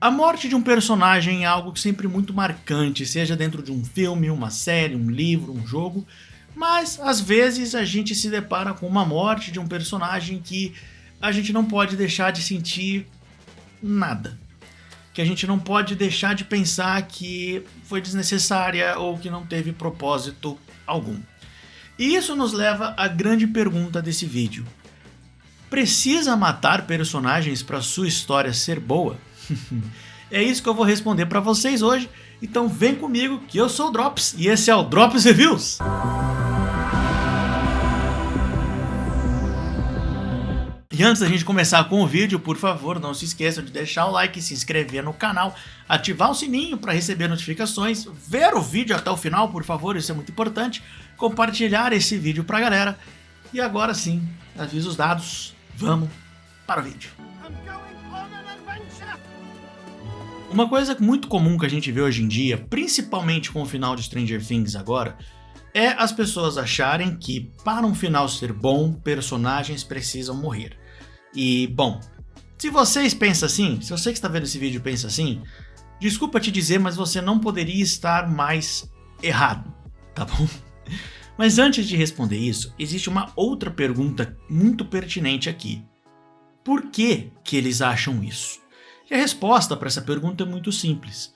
A morte de um personagem é algo sempre muito marcante, seja dentro de um filme, uma série, um livro, um jogo, mas às vezes a gente se depara com uma morte de um personagem que a gente não pode deixar de sentir nada. Que a gente não pode deixar de pensar que foi desnecessária ou que não teve propósito algum. E isso nos leva à grande pergunta desse vídeo. Precisa matar personagens para sua história ser boa? É isso que eu vou responder para vocês hoje, então vem comigo que eu sou o Drops e esse é o Drops Reviews! E antes da gente começar com o vídeo, por favor, não se esqueçam de deixar o like, se inscrever no canal, ativar o sininho para receber notificações, ver o vídeo até o final, por favor, isso é muito importante, compartilhar esse vídeo pra galera. E agora sim, avisos dados, vamos para o vídeo. Uma coisa muito comum que a gente vê hoje em dia, principalmente com o final de Stranger Things agora, é as pessoas acharem que para um final ser bom, personagens precisam morrer. E, bom, se vocês pensam assim, se você que está vendo esse vídeo pensa assim, desculpa te dizer, mas você não poderia estar mais errado, tá bom? Mas antes de responder isso, existe uma outra pergunta muito pertinente aqui. Por que eles acham isso? E a resposta para essa pergunta é muito simples.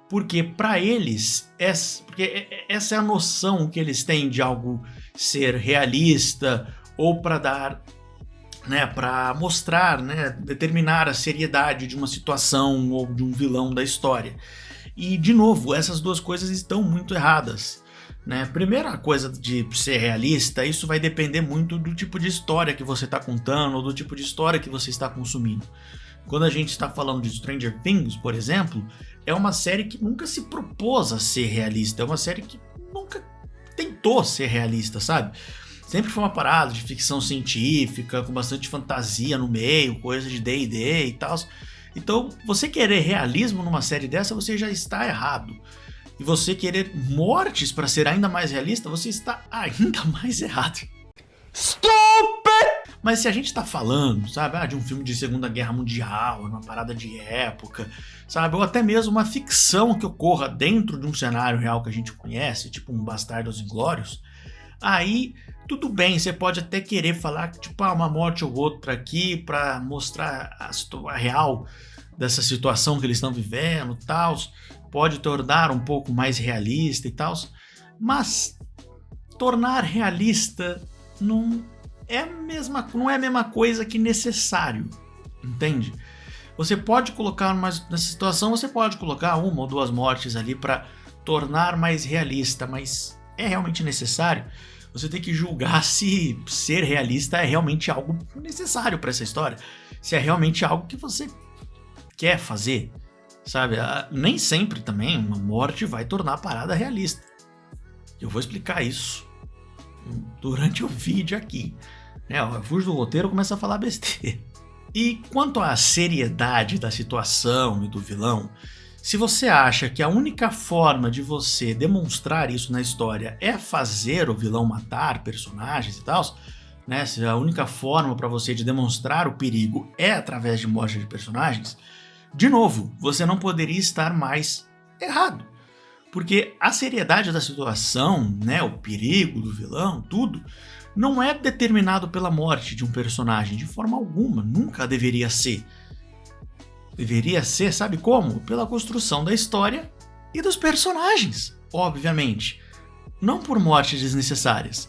Porque para eles, porque essa é a noção que eles têm de algo ser realista ou para dar, para mostrar, determinar a seriedade de uma situação ou de um vilão da história. E de novo, essas duas coisas estão muito erradas. Primeira coisa de ser realista, isso vai depender muito do tipo de história que você está contando ou do tipo de história que você está consumindo. Quando a gente está falando de Stranger Things, por exemplo, é uma série que nunca se propôs a ser realista, é uma série que nunca tentou ser realista, sabe? Sempre foi uma parada de ficção científica, com bastante fantasia no meio, coisa de D&D e tal. Então, você querer realismo numa série dessa, você já está errado. E você querer mortes para ser ainda mais realista, você está ainda mais errado. Stupid! Mas se a gente tá falando, sabe, de um filme de Segunda Guerra Mundial, uma parada de época, sabe, ou até mesmo uma ficção que ocorra dentro de um cenário real que a gente conhece, tipo um Bastardos Inglórios, aí tudo bem, você pode até querer falar tipo, uma morte ou outra aqui pra mostrar a real dessa situação que eles estão vivendo, tal, pode tornar um pouco mais realista e tal, mas tornar realista não é a mesma coisa que necessário, entende? Você pode colocar, nessa situação, você pode colocar uma ou duas mortes ali para tornar mais realista, mas é realmente necessário? Você tem que julgar se ser realista é realmente algo necessário para essa história, se é realmente algo que você quer fazer, sabe? Nem sempre também uma morte vai tornar a parada realista. Eu vou explicar isso durante o vídeo aqui. Eu fujo do roteiro e começo a falar besteira. E quanto à seriedade da situação e do vilão, se você acha que a única forma de você demonstrar isso na história é fazer o vilão matar personagens e tal, se a única forma para você de demonstrar o perigo é através de morte de personagens, de novo, você não poderia estar mais errado. Porque a seriedade da situação, o perigo do vilão, tudo, não é determinado pela morte de um personagem de forma alguma, nunca deveria ser. Deveria ser, sabe como? Pela construção da história e dos personagens, obviamente. Não por mortes desnecessárias.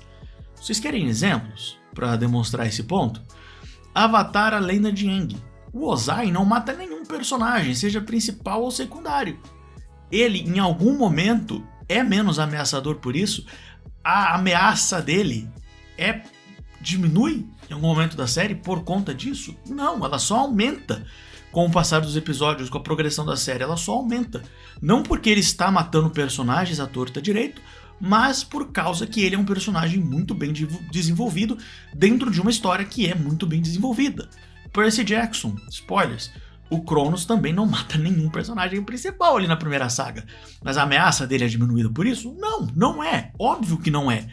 Vocês querem exemplos para demonstrar esse ponto? Avatar: A Lenda de Aang. O Ozai não mata nenhum personagem, seja principal ou secundário. Ele, em algum momento, é menos ameaçador por isso. A ameaça dele diminui em algum momento da série por conta disso? Não, ela só aumenta com o passar dos episódios, com a progressão da série, ela só aumenta. Não porque ele está matando personagens à torta direito, mas por causa que ele é um personagem muito bem desenvolvido dentro de uma história que é muito bem desenvolvida. Percy Jackson, spoilers, o Cronos também não mata nenhum personagem principal ali na primeira saga. Mas a ameaça dele é diminuída por isso? Não, não é. Óbvio que não é.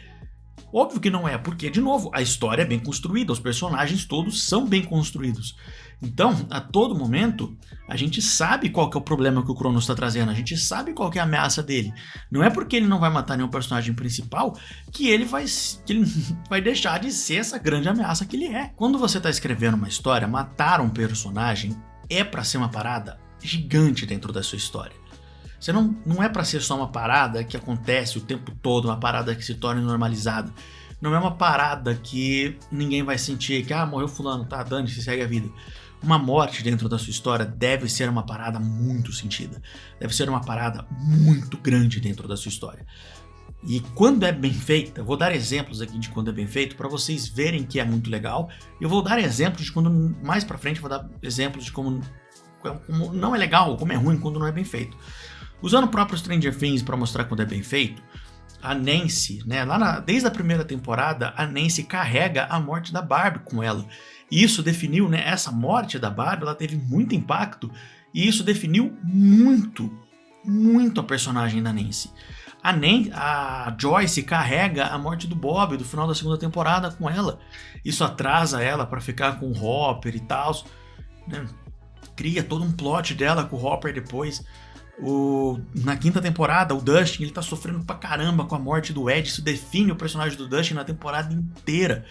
Óbvio que não é, porque, de novo, a história é bem construída, os personagens todos são bem construídos. Então, a todo momento, a gente sabe qual que é o problema que o Cronos está trazendo, a gente sabe qual que é a ameaça dele. Não é porque ele não vai matar nenhum personagem principal que ele vai deixar de ser essa grande ameaça que ele é. Quando você está escrevendo uma história, matar um personagem é para ser uma parada gigante dentro da sua história. Você não é para ser só uma parada que acontece o tempo todo, uma parada que se torna normalizada. Não é uma parada que ninguém vai sentir que, morreu fulano, tá, dane-se, segue a vida. Uma morte dentro da sua história deve ser uma parada muito sentida. Deve ser uma parada muito grande dentro da sua história. E quando é bem feita, eu vou dar exemplos aqui de quando é bem feito para vocês verem que é muito legal. Eu vou dar exemplos de quando, mais pra frente, vou dar exemplos de como não é legal, como é ruim quando não é bem feito. Usando o próprio Stranger Things para mostrar quando é bem feito, a Nancy, né, desde a primeira temporada, a Nancy carrega a morte da Barbie com ela. E isso definiu, né, essa morte da Barbie, ela teve muito impacto, e isso definiu muito a personagem da Nancy. A Joyce carrega a morte do Bob do final da segunda temporada com ela. Isso atrasa ela para ficar com o Hopper e tal, né? Cria todo um plot dela com o Hopper depois. Na quinta temporada, o Dustin, ele tá sofrendo pra caramba com a morte do Ed. Isso define o personagem do Dustin na temporada inteira.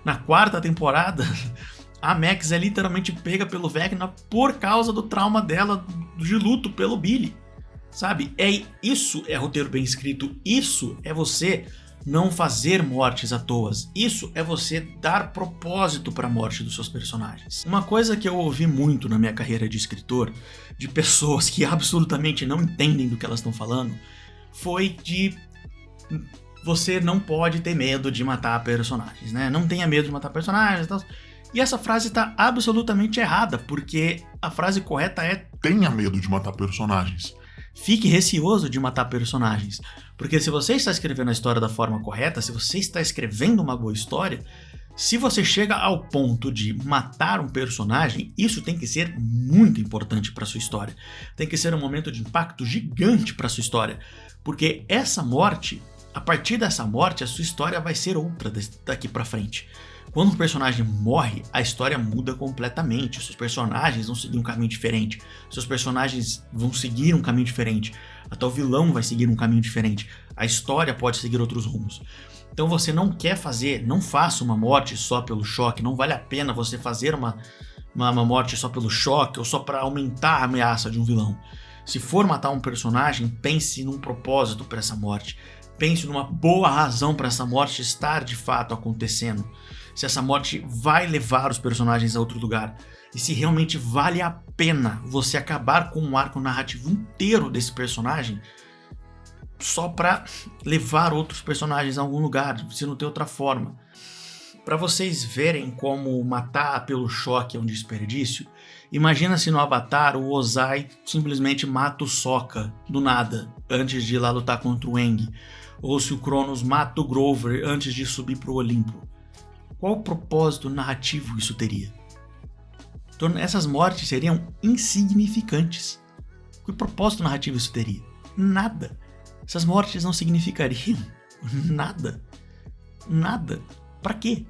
Na quarta temporada, a Max é literalmente pega pelo Vecna por causa do trauma dela de luto pelo Billy. Sabe? Isso é roteiro bem escrito. Isso é você não fazer mortes à toa. Isso é você dar propósito para a morte dos seus personagens. Uma coisa que eu ouvi muito na minha carreira de escritor, de pessoas que absolutamente não entendem do que elas estão falando, foi de você não pode ter medo de matar personagens, né? Não tenha medo de matar personagens e tal. E essa frase está absolutamente errada, porque a frase correta é: tenha medo de matar personagens. Fique receoso de matar personagens, porque se você está escrevendo a história da forma correta, se você está escrevendo uma boa história, se você chega ao ponto de matar um personagem, isso tem que ser muito importante para sua história. Tem que ser um momento de impacto gigante para sua história, porque essa morte, a partir dessa morte, a sua história vai ser outra daqui para frente. Quando um personagem morre, a história muda completamente. Seus personagens vão seguir um caminho diferente. Seus personagens vão seguir um caminho diferente. Até o vilão vai seguir um caminho diferente. A história pode seguir outros rumos. Então você não faça uma morte só pelo choque. Não vale a pena você fazer uma morte só pelo choque ou só para aumentar a ameaça de um vilão. Se for matar um personagem, pense num propósito para essa morte. Pense numa boa razão para essa morte estar de fato acontecendo. Se essa morte vai levar os personagens a outro lugar. E se realmente vale a pena você acabar com um arco narrativo inteiro desse personagem só para levar outros personagens a algum lugar, se não tem outra forma. Para vocês verem como matar pelo choque é um desperdício, imagina se no Avatar o Ozai simplesmente mata o Sokka do nada, antes de ir lá lutar contra o Aang. Ou se o Cronos mata o Grover antes de subir para o Olimpo. Qual propósito narrativo isso teria? Então, essas mortes seriam insignificantes. Que propósito narrativo isso teria? Nada. Essas mortes não significariam nada. Nada. Pra quê?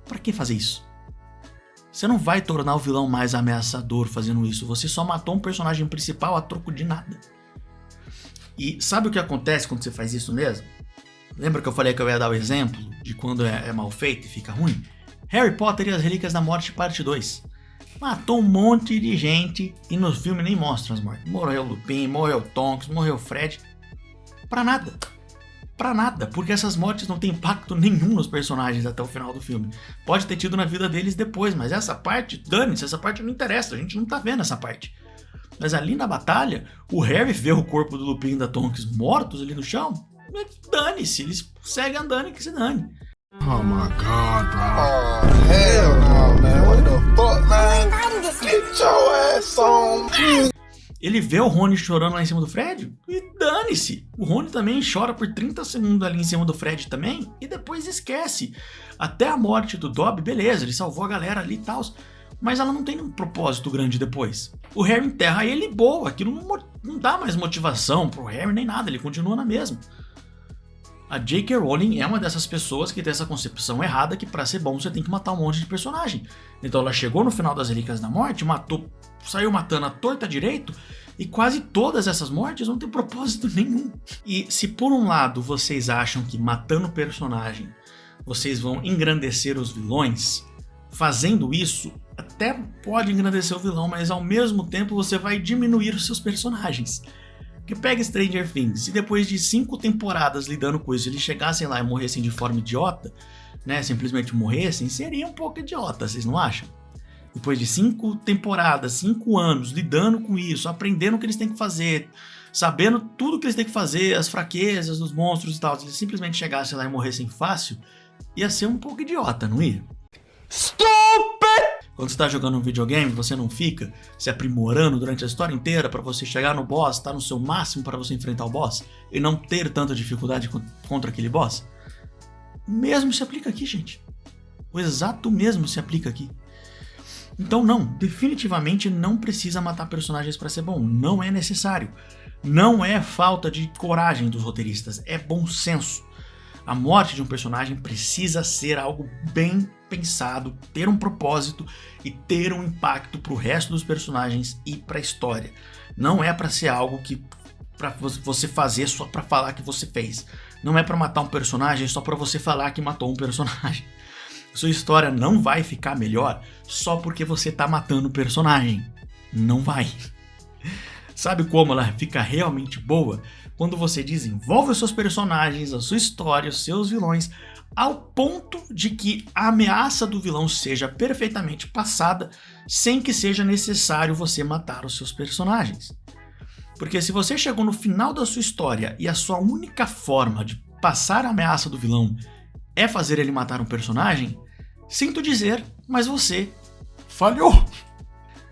Pra que fazer isso? Você não vai tornar o vilão mais ameaçador fazendo isso. Você só matou um personagem principal a troco de nada. E sabe o que acontece quando você faz isso mesmo? Lembra que eu falei que eu ia dar o exemplo de quando é mal feito e fica ruim? Harry Potter e as Relíquias da Morte, parte 2. Matou um monte de gente e no filme nem mostra as mortes. Morreu o Lupin, morreu o Tonks, morreu o Fred. Pra nada. Pra nada, porque essas mortes não têm impacto nenhum nos personagens até o final do filme. Pode ter tido na vida deles depois, mas essa parte, dane-se, essa parte não interessa, a gente não tá vendo essa parte. Mas ali na batalha, o Harry vê o corpo do Lupin e da Tonks mortos ali no chão, dane-se, eles seguem andando e que se dane. Oh my God, bro. Oh, hell no, man. What the fuck, man? Get your ass on. Ele vê o Rony chorando lá em cima do Fred e dane-se. O Rony também chora por 30 segundos ali em cima do Fred também e depois esquece. Até a morte do Dobby, beleza, ele salvou a galera ali e tal, mas ela não tem um propósito grande depois. O Harry enterra ele boa, aquilo não dá mais motivação pro Harry nem nada, ele continua na mesma. A J.K. Rowling é uma dessas pessoas que tem essa concepção errada que pra ser bom você tem que matar um monte de personagem. Então ela chegou no final das Relíquias da Morte, saiu matando a torta direito, e quase todas essas mortes não tem propósito nenhum. E se por um lado vocês acham que matando o personagem vocês vão engrandecer os vilões, fazendo isso até pode engrandecer o vilão, mas ao mesmo tempo você vai diminuir os seus personagens. Que pega Stranger Things, e depois de 5 temporadas lidando com isso, eles chegassem lá e morressem de forma idiota, né, simplesmente morressem, seria um pouco idiota, vocês não acham? Depois de 5 temporadas, 5 anos lidando com isso, aprendendo o que eles têm que fazer, sabendo tudo que eles têm que fazer, as fraquezas dos monstros e tal, se eles simplesmente chegassem lá e morressem fácil, ia ser um pouco idiota, não ia? Stupid! Quando você tá jogando um videogame, você não fica se aprimorando durante a história inteira pra você chegar no boss, tá no seu máximo para você enfrentar o boss e não ter tanta dificuldade contra aquele boss? O mesmo se aplica aqui, gente. O exato mesmo se aplica aqui. Então não, definitivamente não precisa matar personagens pra ser bom, não é necessário. Não é falta de coragem dos roteiristas, é bom senso. A morte de um personagem precisa ser algo bem pensado, ter um propósito e ter um impacto pro resto dos personagens e pra história. Não é pra ser algo que pra você fazer só pra falar que você fez. Não é pra matar um personagem só pra você falar que matou um personagem. Sua história não vai ficar melhor só porque você tá matando o personagem. Não vai. Sabe como ela fica realmente boa? Quando você desenvolve os seus personagens, a sua história, os seus vilões, ao ponto de que a ameaça do vilão seja perfeitamente passada, sem que seja necessário você matar os seus personagens. Porque se você chegou no final da sua história e a sua única forma de passar a ameaça do vilão é fazer ele matar um personagem, sinto dizer, mas você falhou.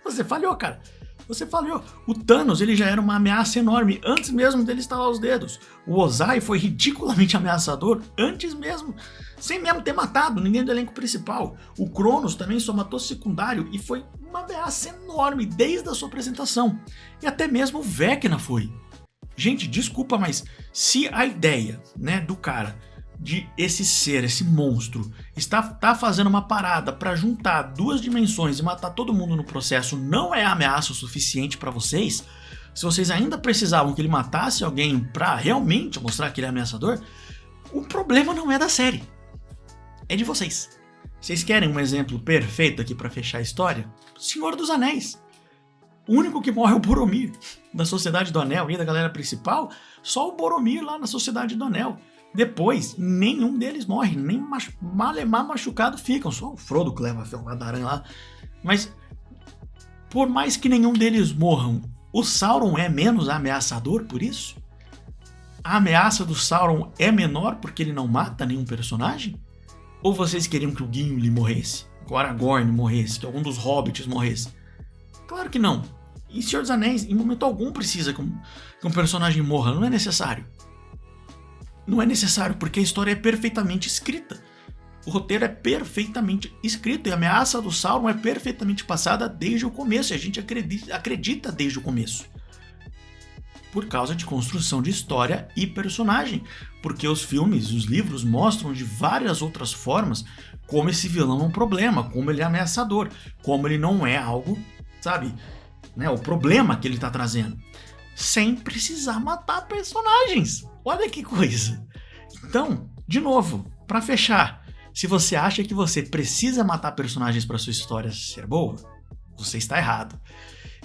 Você falhou, cara. Você falhou. O Thanos, ele já era uma ameaça enorme antes mesmo dele estalar os dedos. O Ozai foi ridiculamente ameaçador antes mesmo, sem mesmo ter matado ninguém do elenco principal. O Cronos também só matou secundário e foi uma ameaça enorme desde a sua apresentação. E até mesmo o Vecna foi. Gente, desculpa, mas se a ideia, né, do cara de esse ser, esse monstro, tá fazendo uma parada pra juntar 2 dimensões e matar todo mundo no processo, não é ameaça o suficiente pra vocês, se vocês ainda precisavam que ele matasse alguém pra realmente mostrar que ele é ameaçador, o problema não é da série, é de vocês. Vocês querem um exemplo perfeito aqui pra fechar a história? Senhor dos Anéis. O único que morre é o Boromir, da Sociedade do Anel, e da galera principal, só o Boromir lá na Sociedade do Anel. Depois, nenhum deles morre, nem malemar machucado ficam, só o Frodo que leva a ferrada da aranha lá. Mas, por mais que nenhum deles morram, o Sauron é menos ameaçador por isso? A ameaça do Sauron é menor porque ele não mata nenhum personagem? Ou vocês queriam que o Gimli morresse, que o Aragorn morresse, que algum dos Hobbits morresse? Claro que não. Em Senhor dos Anéis, em momento algum precisa que um personagem morra, não é necessário. Não é necessário, porque a história é perfeitamente escrita. O roteiro é perfeitamente escrito e a ameaça do Sauron é perfeitamente passada desde o começo, e a gente acredita desde o começo. Por causa de construção de história e personagem, porque os filmes, os livros mostram de várias outras formas como esse vilão é um problema, como ele é ameaçador, como ele não é algo, sabe, né, o problema que ele tá trazendo, sem precisar matar personagens. Olha que coisa. Então, de novo, pra fechar, se você acha que você precisa matar personagens pra sua história ser boa, você está errado.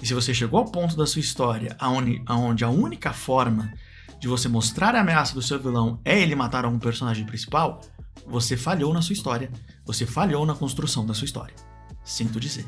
E se você chegou ao ponto da sua história onde a única forma de você mostrar a ameaça do seu vilão é ele matar algum personagem principal, você falhou na sua história, você falhou na construção da sua história. Sinto dizer.